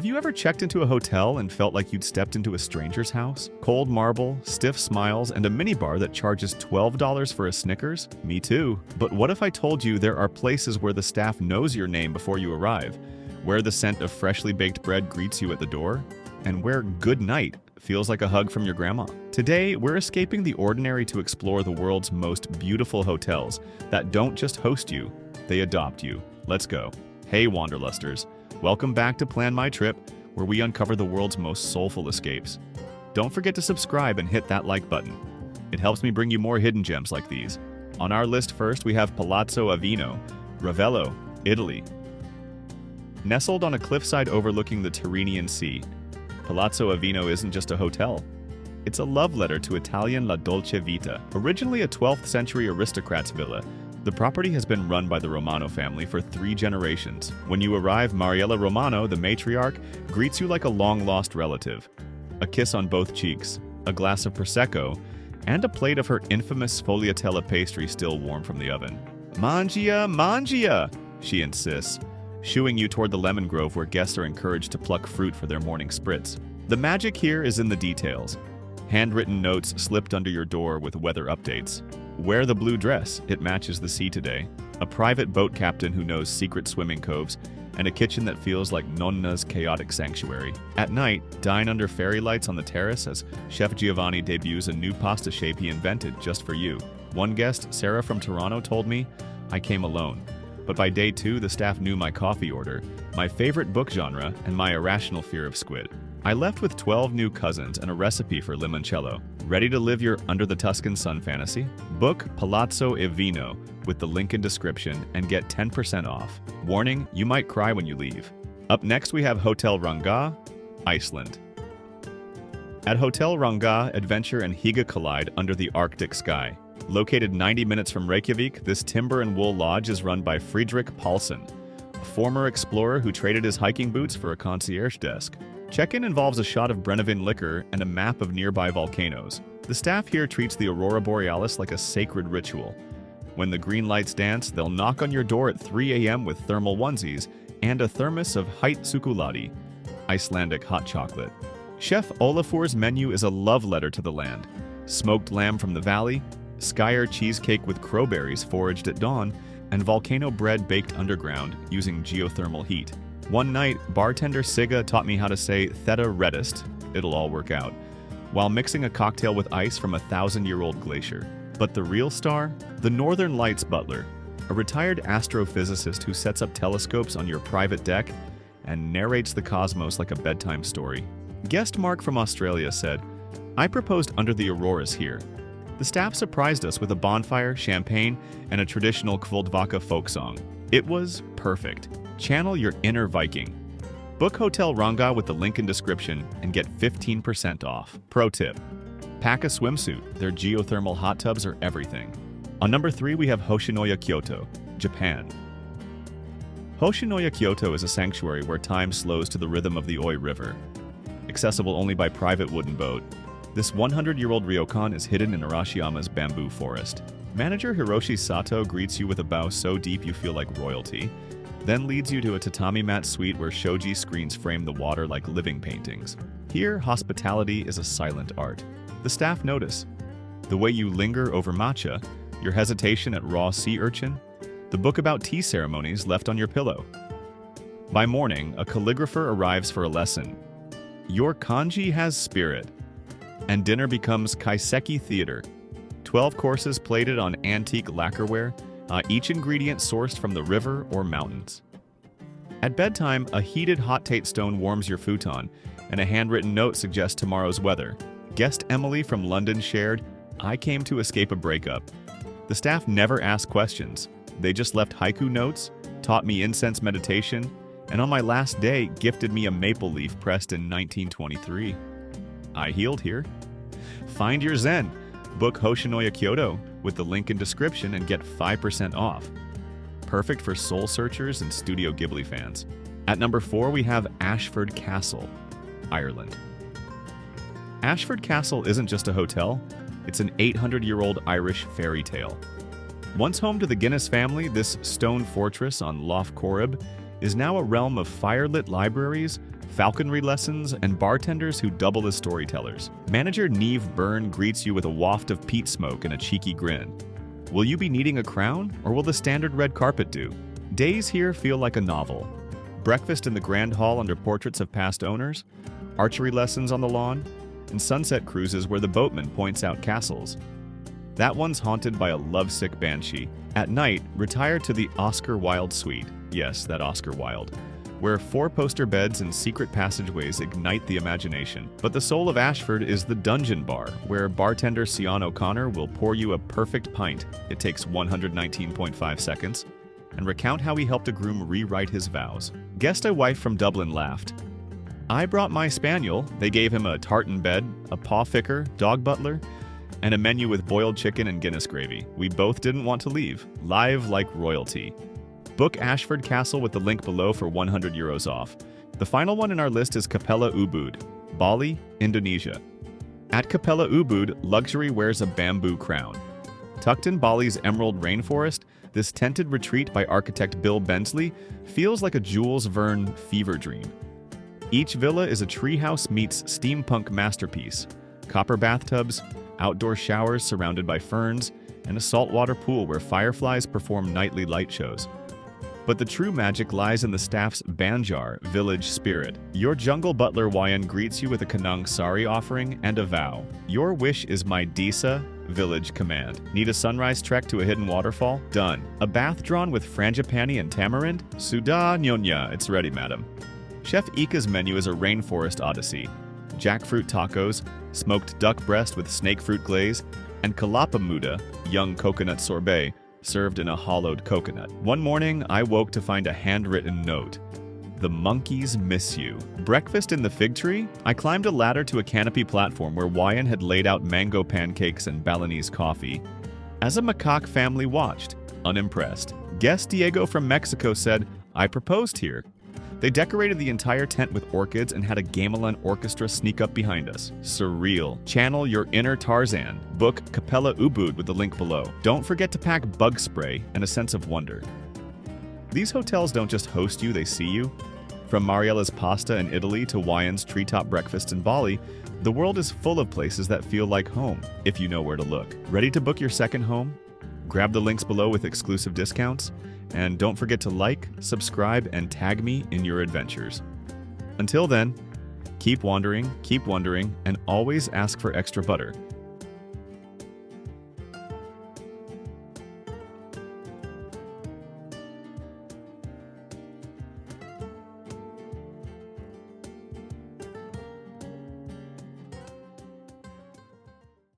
you ever checked into a hotel and felt like you'd stepped into a stranger's house? Cold marble, stiff smiles, and a minibar that charges $12 for a Snickers? Me too. But what if I told you there are places where the staff knows your name before you arrive, where the scent of freshly baked bread greets you at the door, and where good night feels like a hug from your grandma? Today, we're escaping the ordinary to explore the world's most beautiful hotels that don't just host you, they adopt you. Let's go. Hey Wanderlusters, welcome back to Plan My Trip, where we uncover the world's most soulful escapes. Don't forget to subscribe and hit that like button. It helps me bring you more hidden gems like these. On our list first, we have Palazzo Avino, Ravello, Italy. Nestled on a cliffside overlooking the Tyrrhenian Sea, Palazzo Avino isn't just a hotel. It's a love letter to Italian La Dolce Vita. Originally a 12th century aristocrat's villa, the property has been run by the Romano family for 3 generations. When you arrive, Mariella Romano, the matriarch, greets you like a long-lost relative. A kiss on both cheeks, a glass of Prosecco, and a plate of her infamous sfogliatella pastry still warm from the oven. "Mangia, mangia!" she insists, shooing you toward the lemon grove where guests are encouraged to pluck fruit for their morning spritz. The magic here is in the details. Handwritten notes slipped under your door with weather updates. Wear the blue dress, it matches the sea today. A private boat captain who knows secret swimming coves, and a kitchen that feels like Nonna's chaotic sanctuary. At night, dine under fairy lights on the terrace as Chef Giovanni debuts a new pasta shape he invented just for you. One guest, Sarah from Toronto, told me, "I came alone. But by day 2, the staff knew my coffee order, my favorite book genre, and my irrational fear of squid." I left with 12 new cousins and a recipe for limoncello. Ready to live your Under the Tuscan Sun fantasy? Book Palazzo Avino with the link in description and get 10% off. Warning, you might cry when you leave. Up next we have Hotel Ranga, Iceland. At Hotel Ranga, adventure and Higa collide under the Arctic sky. Located 90 minutes from Reykjavik, this timber and wool lodge is run by Friedrich Paulsen, a former explorer who traded his hiking boots for a concierge desk. Check-in involves a shot of Brennivin liquor and a map of nearby volcanoes. The staff here treats the Aurora Borealis like a sacred ritual. When the green lights dance, they'll knock on your door at 3 a.m. with thermal onesies and a thermos of heit sukuladi, Icelandic hot chocolate. Chef Olafur's menu is a love letter to the land. Smoked lamb from the valley, Skyer cheesecake with crowberries foraged at dawn, and volcano bread baked underground using geothermal heat. One night, bartender Sigga taught me how to say Theta Reddist, it'll all work out, while mixing a cocktail with ice from a 1,000-year-old glacier. But the real star? The Northern Lights butler, a retired astrophysicist who sets up telescopes on your private deck and narrates the cosmos like a bedtime story. Guest Mark from Australia said, "I proposed under the auroras here." The staff surprised us with a bonfire, champagne, and a traditional Kvoldvaka folk song. It was perfect. Channel your inner Viking. Book Hotel Ranga with the link in description and get 15% off. Pro tip: pack a swimsuit. Their geothermal hot tubs are everything. On number 3, we have Hoshinoya Kyoto, Japan. Hoshinoya Kyoto is a sanctuary where time slows to the rhythm of the Oi River. Accessible only by private wooden boat, this 100-year-old ryokan is hidden in Arashiyama's bamboo forest. Manager Hiroshi Sato greets you with a bow so deep you feel like royalty, then leads you to a tatami mat suite where shoji screens frame the water like living paintings. Here, hospitality is a silent art. The staff notice the way you linger over matcha, your hesitation at raw sea urchin, the book about tea ceremonies left on your pillow. By morning, a calligrapher arrives for a lesson. Your kanji has spirit. And dinner becomes kaiseki theater. 12 courses plated on antique lacquerware, each ingredient sourced from the river or mountains. At bedtime, a heated hot tate stone warms your futon, and a handwritten note suggests tomorrow's weather. Guest Emily from London shared, "I came to escape a breakup." The staff never asked questions. They just left haiku notes, taught me incense meditation, and on my last day gifted me a maple leaf pressed in 1923. I healed here. Find your zen. Book Hoshinoya Kyoto with the link in description and get 5% off. Perfect for soul searchers and Studio Ghibli fans. At number 4, we have Ashford Castle, Ireland. Ashford Castle isn't just a hotel, it's an 800-year-old Irish fairy tale. Once home to the Guinness family, this stone fortress on Lough Corrib is now a realm of firelit libraries, falconry lessons, and bartenders who double as storytellers. Manager Neve Byrne greets you with a waft of peat smoke and a cheeky grin. Will you be needing a crown, or will the standard red carpet do? Days here feel like a novel. Breakfast in the grand hall under portraits of past owners, archery lessons on the lawn, and sunset cruises where the boatman points out castles. That one's haunted by a lovesick banshee. At night, retire to the Oscar Wilde suite. Yes, that Oscar Wilde, where four-poster beds and secret passageways ignite the imagination. But the soul of Ashford is the Dungeon Bar, where bartender Sion O'Connor will pour you a perfect pint. It takes 119.5 seconds. And recount how he helped a groom rewrite his vows. Guest a wife from Dublin laughed. I brought my spaniel. They gave him a tartan bed, a paw ficker, dog butler, and a menu with boiled chicken and Guinness gravy. We both didn't want to leave. Live like royalty. Book Ashford Castle with the link below for €100 off. The final one in our list is Capella Ubud, Bali, Indonesia. At Capella Ubud, luxury wears a bamboo crown. Tucked in Bali's emerald rainforest, this tented retreat by architect Bill Bensley feels like a Jules Verne fever dream. Each villa is a treehouse meets steampunk masterpiece. Copper bathtubs, outdoor showers surrounded by ferns, and a saltwater pool where fireflies perform nightly light shows. But the true magic lies in the staff's Banjar village spirit. Your jungle butler Wayan greets you with a Kanang sari offering and a vow. Your wish is my Disa village command. Need a sunrise trek to a hidden waterfall? Done. A bath drawn with frangipani and tamarind? Suda nyonya, it's ready, madam. Chef Ika's menu is a rainforest odyssey. Jackfruit tacos, smoked duck breast with snake fruit glaze, and kalapa muda, young coconut sorbet, served in a hollowed coconut. One morning, I woke to find a handwritten note. The monkeys miss you. Breakfast in the fig tree? I climbed a ladder to a canopy platform where Wayan had laid out mango pancakes and Balinese coffee. As a macaque family watched, unimpressed. Guest Diego from Mexico said, I proposed here. They decorated the entire tent with orchids and had a gamelan orchestra sneak up behind us. Surreal. Channel your inner Tarzan. Book Capella Ubud with the link below. Don't forget to pack bug spray and a sense of wonder. These hotels don't just host you, they see you. From Mariella's pasta in Italy to Wayan's treetop breakfast in Bali, the world is full of places that feel like home, if you know where to look. Ready to book your second home? Grab the links below with exclusive discounts. And don't forget to like, subscribe, and tag me in your adventures. Until then, keep wandering, and always ask for extra butter.